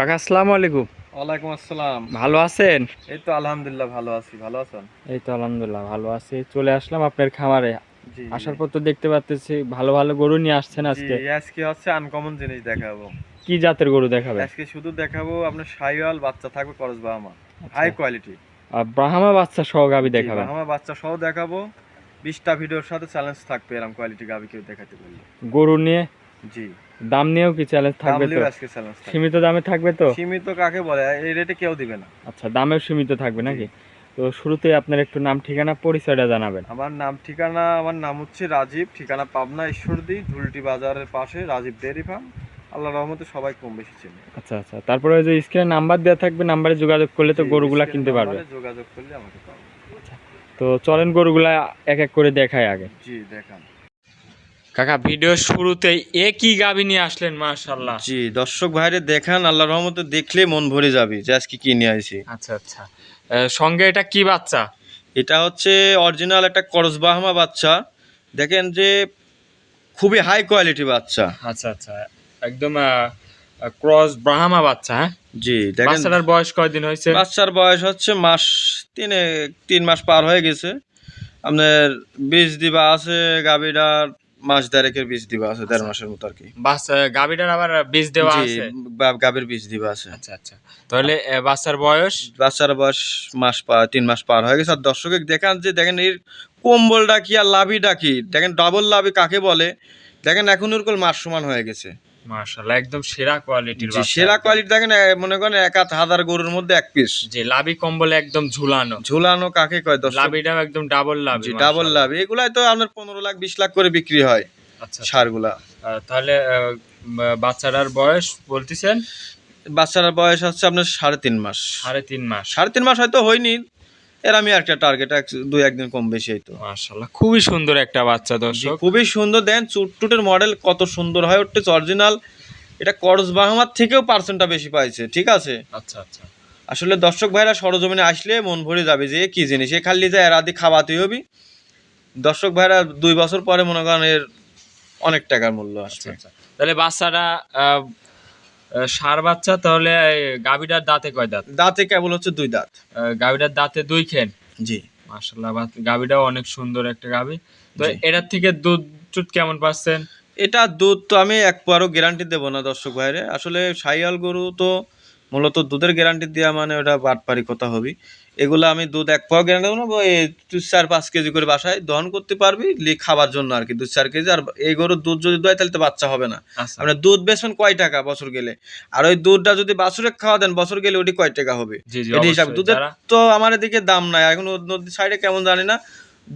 কাকা আসসালামু আলাইকুম। ওয়ালাইকুম আসসালাম। ভালো আছেন? এই তো আলহামদুলিল্লাহ ভালো আছি। ভালো আছেন? এই তো আলহামদুলিল্লাহ ভালো আছি। চলে আসলাম আপনার খামারে। জি, আসার পর তো দেখতে পাচ্তেছি ভালো ভালো গরু নিয়ে আসছেন জি, আজকে। আজকে হচ্ছে আনকমন জিনিস দেখাবো। কি জাতের গরু দেখাবেন? আজকে শুধু দেখাবো আপনার শাহিওয়াল বাচ্চা থাকবে করস বাহামা। আচ্ছা, হাই কোয়ালিটি। ব্রাহ্মা বাচ্চা সহ গাভী জি, দেখাবেন। বাহামা বাচ্চা সহ দেখাবো। 20টা ভিডিওর সাথে চ্যালেঞ্জ থাকবে এরকম কোয়ালিটি গাভি কেউ দেখাতে পারলে। গরু নিয়ে জি, দাম নিয়েও কি চ্যালেঞ্জ থাকবে তো? দামলিও আজকে চ্যালেঞ্জ থাকবে। সীমিত দামে থাকবে তো? সীমিত কাকে বলে? এই রেটে কেউ দিবে না। আচ্ছা, দামেও সীমিত থাকবে জি, নাকি? তো শুরুতে আপনার একটু নাম ঠিকানা পরিচয়টা জানাবেন। আমার নাম হচ্ছে রাজীব, ঠিকানা পাবনা ঈশ্বরদী, ধুলটি বাজারের পাশে রাজীব ডেয়ারি ফার্ম। আল্লাহর রহমতে সবাই কম বেশি চেনে। আচ্ছা আচ্ছা, তারপরে ওই যে স্ক্রিনে নাম্বার দেওয়া থাকবে, নাম্বারে যোগাযোগ করলে তো জি, গরুগুলা স্ক্রিনের কিনতে পারবে। নাম্বারে যোগাযোগ করলে আমাকে পাবেন। আচ্ছা, তো চলেন গরুগুলা এক এক করে দেখাই আগে। জি, দেখান। কাকা ভিডিওর শুরুতেই কি গাভী নিয়ে আসলেন, মাশাআল্লাহ। জি, দর্শক ভাইরে দেখান, আল্লাহর রহমতে দেখলে মন ভরে যাবে যে আজকে কি নিয়ে আইছি। আচ্ছা আচ্ছা, সঙ্গে এটা কি বাচ্চা? এটা হচ্ছে অরিজিনাল একটা করস বাহামা বাচ্চা। দেখেন যে খুবই হাই কোয়ালিটি বাচ্চা। আচ্ছা আচ্ছা, একদম ক্রস ব্রাহ্মা বাচ্চা, হ্যাঁ। জি, দেখেন বাচ্চাটার বয়স কয়দিন হয়েছে? বাচ্চার বয়স হচ্ছে তিনে 3 মাস পার হয়ে গেছে। আপনার বীজ দিবা আছে গাভীটার, মাস দেড়েকের বীজ দিবা আছে, 1.5 মাসের মতো আর কি। বাচ্চা গাভীটার আবার বীজ দেওয়া জি, আছে? গাভীর বীজ দিবা আছে। আচ্ছা আচ্ছা, তাহলে বাচ্চার বয়স? বাচ্চার বয়স 3 মাস পার হয়ে গেছে। আর দর্শক দেখান যে দেখেন এর কম্বলটা কি আর লাভিটা কি, দেখেন ডাবল লাভি কাকে বলে। দেখেন এখন ওরকম মাস সমান হয়ে গেছে। মাশাআল্লাহ, একদম সেরা কোয়ালিটির জি, বাচ্চা। সেরা কোয়ালিটি। দেখেন মনে করেন 1,000 গরুর মধ্যে 1 পিস। যে লাভি কম্বলে একদম ঝুলানো। ঝুলানো কাকে কয় দর্শক? লাভিটাও একদম ডাবল লাভি, জি, ডাবল মাশাআল্লাহ। লাভি। এগুলাই তো আপনার 15 লাখ 20 লাখ করে বিক্রি হয় আচ্ছা আচ্ছা, সারগুলা। তাহলে বাচ্চাটার বয়স বলতেছেন? বাচ্চার বয়স হচ্ছে আপনার 3.5 মাস। 3.5 মাস। 3.5 মাস হয়তো হয়নি, এর আমি একটা টার্গেট 2-1 দিন কম বেশি হয়তো। মাশাআল্লাহ, খুবই সুন্দর একটা বাচ্চা জি, দর্শক। খুবই সুন্দর। দেন চুটটুটের মডেল কত সুন্দর হয় উঠছে অরিজিনাল। এটা করস বাহামার থেকেও পার্সেন্টটা বেশি পাইছে, ঠিক আছে। আচ্ছা আচ্ছা, আসলে দর্শক ভাইরা সরজমিনে আসলে মন ভরে যাবে যে এ কি জিনিস, এ খালি যে এর আদি খাওয়াতে হবে। দর্শক ভাইরা 2 বছর পরে মনে করেন এর অনেক টাকার মূল্য আচ্ছা আসবে। আচ্ছা, তাহলে বাচ্চাটা ষাঁড় বাচ্চা, তাহলে গাভীটার দাঁতে কয় দাঁত? দাঁতে কেবল হচ্ছে 2 দাঁত। গাভীটার দাঁতে 2 খেন। জি, মাশাআল্লাহ, গাভীটাও অনেক সুন্দর একটা গাভী। তো জি। এটার থেকে দুধ টুধ কেমন পাচ্ছেন? এটা দুধ তো আমি এক পারও গ্যারান্টি দেবো না দর্শক ভাইরে। আসলে শাহিওয়াল গরু তো মূলত দুধের গ্যারান্টি দেওয়া মানে ওটা বাটপারি কথা হবি। এগুলো আমি দুধ এক পাও গ্যারান্টি দেবো না। ওই 4-5 কেজি করে বাসায় দহন করতে পারবি খাবার জন্য আর কি, 2-4 কেজি। আর এই গরুর দুধ যদি দোয় তাহলে তো বাচ্চা হবে না। আচ্ছা, আপনার দুধ বেচবেন কয় টাকা বছর গেলে, আর ওই দুধটা যদি বাছুরে খাওয়া দেন বছর গেলে ওটি কয় টাকা হবে। জি জি, এটি হিসাব। অবশ্যই। দুধের যারা তো আমার এদিকে দাম নাই এখন, নদীর সাইডে কেমন জানি না।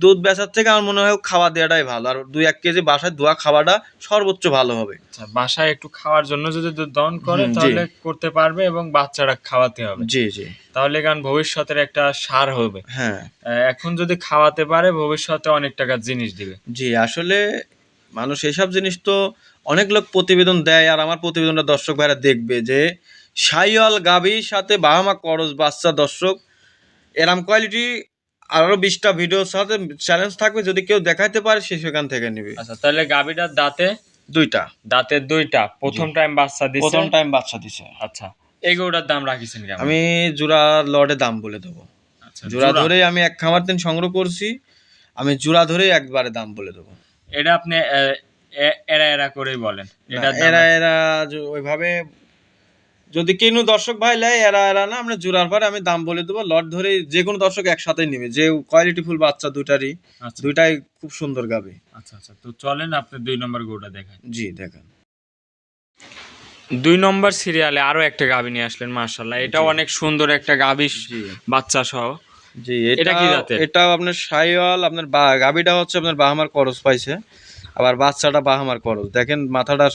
দুধ বেচার থেকে আমার মনে হয় খাওয়া দেওয়াটাই ভালো, আর 2-1 কেজি বাসায় দোয়া খাওয়াটা সর্বোচ্চ ভালো হবে। আচ্ছা, বাসায় একটু খাওয়ার জন্য যদি দুধ দহন করে জি, তাহলে করতে পারবে, এবং বাচ্চারা খাওয়াতে হবে। জি, জি। তাহলে গান ভবিষ্যতের একটা সার হবে। হ্যাঁ, এখন যদি খাওয়াতে পারে ভবিষ্যতে অনেক টাকার জিনিস দিবে। জি। আসলে মানুষ এসব জিনিস তো অনেক লোক প্রতিবেদন দেয়, আর আমার প্রতিবেদনটা দর্শক ভাইরা দেখবে যে শাহিওয়াল গাভীর সাথে বাহামা করস বাচ্চা। দর্শক এরম কোয়ালিটি আরো 20টা ভিডিওর সাথে চ্যালেঞ্জ থাকবে, যদি কেউ দেখাইতে পারে সে সেখান থেকে নিবে। আচ্ছা, তাহলে গাভীটার দাঁতে 2টা। দাঁতের 2টা, প্রথম টাইম বাচ্চা দিছে। প্রথম টাইম বাচ্চা দিছে। আচ্ছা, এই গরুটার দাম রাখিছেন কেমন? আমি জোড়া লটে দাম বলে দেবো। আচ্ছা, জোড়া ধরেই আমি এক খামার দিন সংগ্রহ করছি, আমি জোড়া ধরেই একবারে দাম বলে দেবো। এটা আপনি এরা এরা করেই বলেন। না, এটার দাম এরা ওইভাবে যদি কেন দর্শক ভাই লাই, এরা না, আমরা জোড়ার পরে আমি দাম বলে দেবো। লট ধরে যে কোনো দর্শক একসাথে নিবে, যে কোয়ালিটি ফুল বাচ্চা দুটারই। আচ্ছা দুইটাই খুব সুন্দর গাবে। আচ্ছা আচ্ছা, তো চলেন আপনি 2 নম্বর গরুটা দেখান। জি, দেখেন। 2 নম্বর সিরিয়ালে আরো একটা গাভী নিয়ে আসলেন, মাশাআল্লাহ। এটাও জি, অনেক সুন্দর একটা গাভী, জি, বাচ্চা সহ। জি। এটা কি জাতের? এটাও আপনার শাহিওয়াল। আপনার গাবিটা হচ্ছে আপনার বাহামার করস পাইছে, আবার বাচ্চাটা বাহামার করস। দেখেন মাথাটা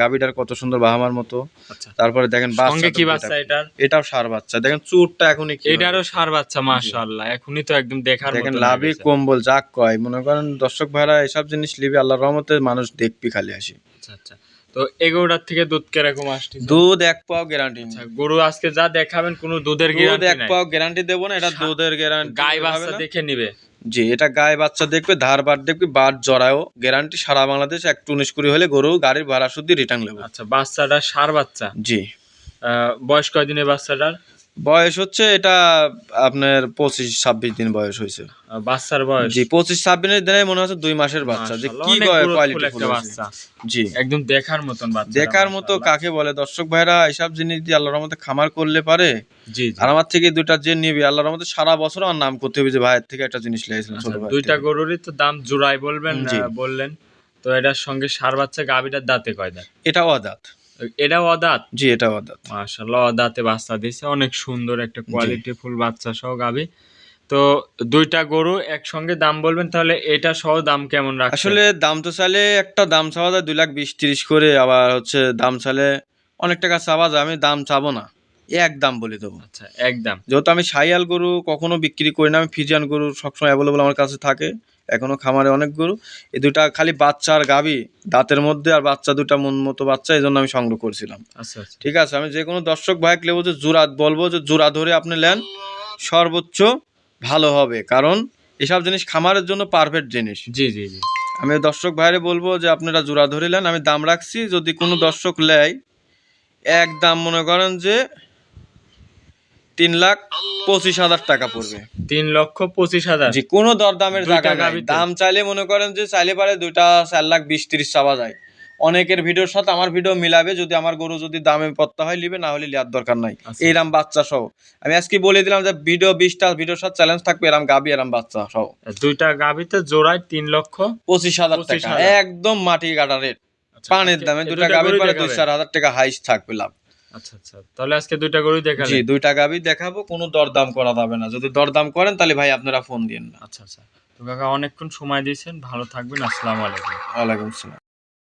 গাবিটার কত সুন্দর বাহামার মতো। আচ্ছা, তারপরে দেখেন সঙ্গে কি বাচ্চা এটার? এটাও ষাঁড় বাচ্চা। দেখেন চুরটা এখনই কি এটারও ষাঁড় বাচ্চা, মাশাআল্লাহ। এখনই তো একদম দেখার মতো। দেখেন লাভি কম্বল যাক কয়, মনে করেন দর্শক ভাইরা এসব জিনিস লিবি আল্লাহর রহমতে মানুষ দেখবি খালি আসি। আচ্ছা আচ্ছা, তো এগোটার থেকে দুধ কিরকম আসছে? দুধ এক পাও গ্যারান্টি। আচ্ছা, গরু আজকে যা দেখাবেন কোনো দুধের দুধ গ্যারান্টি এক নাই? পাও গ্যারান্টি দেবো না, এটা দুধের গ্যারান্টি। গাই বাচ্চা দেখে নিবে। জি, এটা গায়ে বাচ্চা দেখবে, ধার বাট দেখবে, বাট জরায়ও গ্যারান্টি। সারা বাংলাদেশ 1 19 কুড়ি হলে গরু গাড়ির ভাড়া শুদ্ধ রিটার্ন নেবো। আচ্ছা, বাচ্চাটা ষাঁড় বাচ্চা। জি, বয়স কয়দিনের বাচ্চাটার? বয়স হচ্ছে এটা আপনার 25-26 দিন বয়স হয়েছে। বাচ্চার বয়স জি 25-26 দিনে মনে হচ্ছে 2 মাসের বাচ্চা। যে মাশাআল্লাহ, কি অনেক কোয়ালিটি গ্রোথফুল একটা ফুল বাচ্চা। জি একদম দেখার মতন বাচ্চা, দেখার মতো কাকে বলে দর্শক ভাইরা, এইসব জিনিস দিয়ে আল্লাহর রহমতে খামার করলে পারে। জি জি। আর আমার থেকে দুইটা যে নিবি আল্লাহর রহমতে সারা বছর আমার নাম করতে হবে যে ভাইয়ের থেকে একটা জিনিস লেগেছিলাম ছোট ভাই। দুইটা গরুরই তো দাম জোড়াই বলবেন, জি। বললেন তো। এটার সঙ্গে ষাঁড় বাচ্চা গাভীটার দাঁতে কয় দাঁত? এটাও অদাঁত। এটাও অদাঁত? জি এটাও অদাঁত। মাশাআল্লাহ, অদাঁতে বাচ্চা দিছে, অনেক সুন্দর একটা কোয়ালিটিফুল বাচ্চা সহ গাভী। তো দুইটা গরু একসঙ্গে দাম বলবেন তাহলে, এটা সহ দাম কেমন রাখছেন? আসলে দাম তো চাইলে একটা দাম চাওয়া যায় 2,20,30 করে, আবার হচ্ছে দাম চাইলে অনেক টাকা চাওয়া যায়। আমি দাম চাবো না, এক দাম বলে দেবো। আচ্ছা, একদম। যেহেতু আমি শাহিয়াল গরু কখনো বিক্রি করি না, আমি ফিজিয়ান গরু সবসময় অ্যাভেলেবল আমার কাছে থাকে, এখনো খামারে অনেক গরু। এই দুটা খালি বাচ্চা আর গাভী দাঁতের মধ্যে, আর বাচ্চা দুটা মন মতো বাচ্চা, এই জন্য আমি সংগ্রহ করছিলাম। আচ্ছা আচ্ছা। ঠিক আছে, আমি যে কোনো দর্শক ভাইকে নেবো যে জোড়া বলবো যে জোড়া ধরে আপনি নেন সর্বোচ্চ ভালো হবে, কারণ এসব জিনিস খামারের জন্য পারফেক্ট জিনিস। জি জি জি। আমি দর্শক ভাইরে বলবো যে আপনারা জোড়া ধরে নেন, আমি দাম রাখছি যদি কোনো দর্শক নেয় এক দাম মনে করেন যে 3,25,000 টাকা পড়বে। 3,25,000? যে কোনো দরদামের দুইটা জায়গা নাই। গাভীতে? দাম চাইলে মনে করেন যে চাইলে পারে দুইটা 4,20,30 চাওয়া যায়। অনেকের ভিডিওর সাথে আমার ভিডিও মিলাবে, যদি আমার গরু যদি দামে পড়তে হয় লিবে, না হলে লিয়ার দরকার নাই। আচ্ছা। এইরাম বাচ্চা সহ আমি আজকে বলে দিলাম যে ভিডিও 20টা ভিডিওর সাথে চ্যালেঞ্জ থাকবে, এরাম গাবি এরাম বাচ্চা সহ দুইটা গাভীতে জোড়ায় 25,000 টাকা, 25,000? একদম মাটি কাটা রেট। আচ্ছা, পানের আজকে দামে এই দুটা দুইটা গাবির গরুই পরে দেখাবেন? 2-4 হাজার টাকা হাইস থাকবে লাভ। আচ্ছা আচ্ছা, তাহলে আজকে দুইটা গরুই জি দেখালেন? দুইটা গাবি দেখাবো, কোনো দরদাম করা যাবে না। যদি দরদাম করেন তাহলে ভাই আপনারা ফোন দিন না। আচ্ছা আচ্ছা। তো কাকা অনেকক্ষণ সময় দিয়েছেন, ভালো থাকবেন, আসসালামু আলাইকুম। ওয়ালাইকুম আসসালাম।